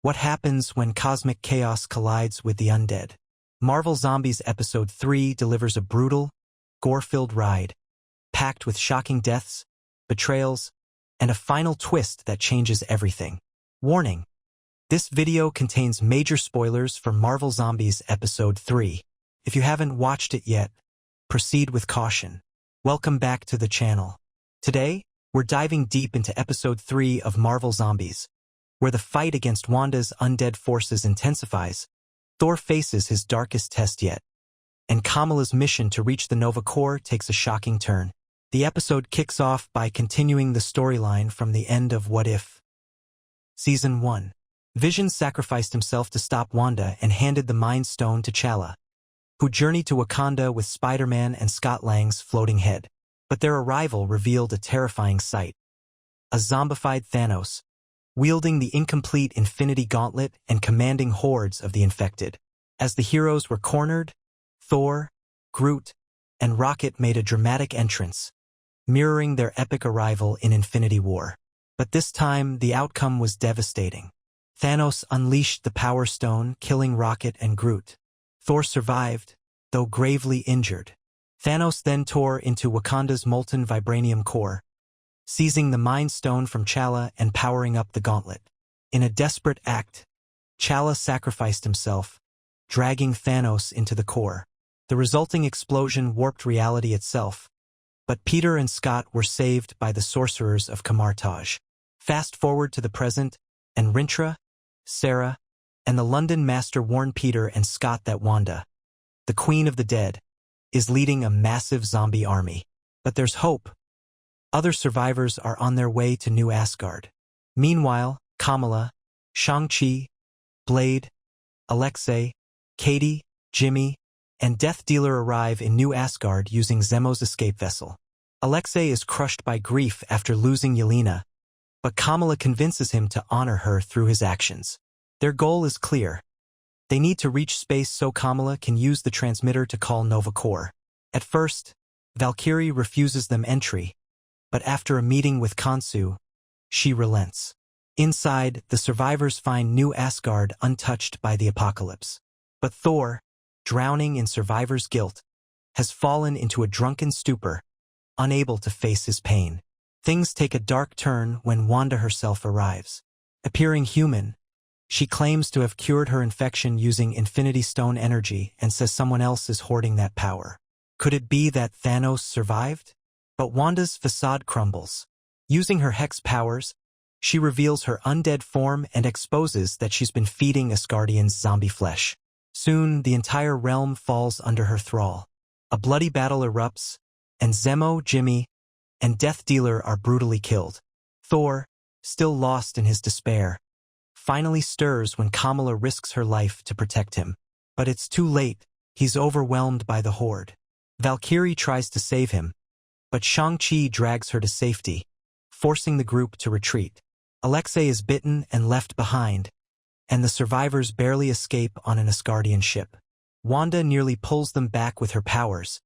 What happens when cosmic chaos collides with the undead? Marvel Zombies Episode 3 delivers a brutal, gore-filled ride, packed with shocking deaths, betrayals, and a final twist that changes everything. Warning: this video contains major spoilers for Marvel Zombies Episode 3. If you haven't watched it yet, proceed with caution. Welcome back to the channel. Today, we're diving deep into Episode 3 of Marvel Zombies, where the fight against Wanda's undead forces intensifies. Thor faces his darkest test yet, and Kamala's mission to reach the Nova Corps takes a shocking turn. The episode kicks off by continuing the storyline from the end of What If? Season 1. Vision sacrificed himself to stop Wanda and handed the Mind Stone to T'Challa, who journeyed to Wakanda with Spider-Man and Scott Lang's floating head. But their arrival revealed a terrifying sight. A zombified Thanos, wielding the incomplete Infinity Gauntlet and commanding hordes of the infected. As the heroes were cornered, Thor, Groot, and Rocket made a dramatic entrance, mirroring their epic arrival in Infinity War. But this time, the outcome was devastating. Thanos unleashed the Power Stone, killing Rocket and Groot. Thor survived, though gravely injured. Thanos then tore into Wakanda's molten vibranium core, seizing the Mind Stone from T'Challa and powering up the Gauntlet. In a desperate act, T'Challa sacrificed himself, dragging Thanos into the core. The resulting explosion warped reality itself, but Peter and Scott were saved by the sorcerers of Kamar-Taj. Fast forward to the present, and Rintra, Sarah, and the London Master warn Peter and Scott that Wanda, the Queen of the Dead, is leading a massive zombie army. But there's hope. Other survivors are on their way to New Asgard. Meanwhile, Kamala, Shang-Chi, Blade, Alexei, Katie, Jimmy, and Death Dealer arrive in New Asgard using Zemo's escape vessel. Alexei is crushed by grief after losing Yelena, but Kamala convinces him to honor her through his actions. Their goal is clear. They need to reach space so Kamala can use the transmitter to call Nova Corps. At first, Valkyrie refuses them entry, but after a meeting with Khonshu, she relents. Inside, the survivors find New Asgard untouched by the apocalypse. But Thor, drowning in survivors' guilt, has fallen into a drunken stupor, unable to face his pain. Things take a dark turn when Wanda herself arrives. Appearing human, she claims to have cured her infection using Infinity Stone energy and says someone else is hoarding that power. Could it be that Thanos survived? But Wanda's facade crumbles. Using her hex powers, she reveals her undead form and exposes that she's been feeding Asgardians zombie flesh. Soon, the entire realm falls under her thrall. A bloody battle erupts, and Zemo, Jimmy, and Death Dealer are brutally killed. Thor, still lost in his despair, finally stirs when Kamala risks her life to protect him. But it's too late. He's overwhelmed by the horde. Valkyrie tries to save him, but Shang-Chi drags her to safety, forcing the group to retreat. Alexei is bitten and left behind, and the survivors barely escape on an Asgardian ship. Wanda nearly pulls them back with her powers,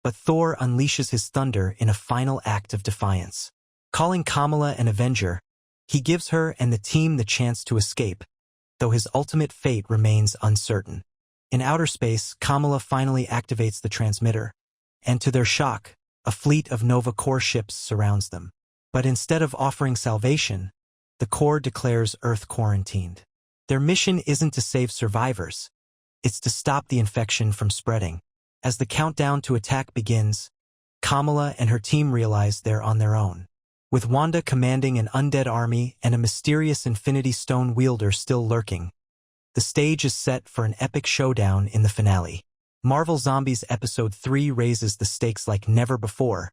but Thor unleashes his thunder in a final act of defiance. Calling Kamala an Avenger, he gives her and the team the chance to escape, though his ultimate fate remains uncertain. In outer space, Kamala finally activates the transmitter, and to their shock, a fleet of Nova Corps ships surrounds them. But instead of offering salvation, the Corps declares Earth quarantined. Their mission isn't to save survivors, it's to stop the infection from spreading. As the countdown to attack begins, Kamala and her team realize they're on their own. With Wanda commanding an undead army and a mysterious Infinity Stone wielder still lurking, the stage is set for an epic showdown in the finale. Marvel Zombies Episode 3 raises the stakes like never before,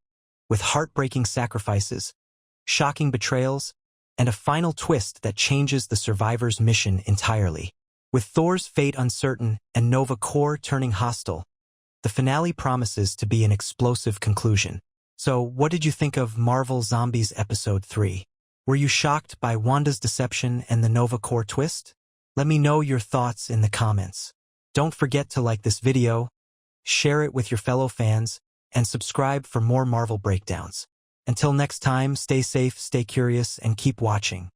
with heartbreaking sacrifices, shocking betrayals, and a final twist that changes the survivors' mission entirely. With Thor's fate uncertain and Nova Corps turning hostile, the finale promises to be an explosive conclusion. So, what did you think of Marvel Zombies Episode 3? Were you shocked by Wanda's deception and the Nova Corps twist? Let me know your thoughts in the comments. Don't forget to like this video, share it with your fellow fans, and subscribe for more Marvel breakdowns. Until next time, stay safe, stay curious, and keep watching.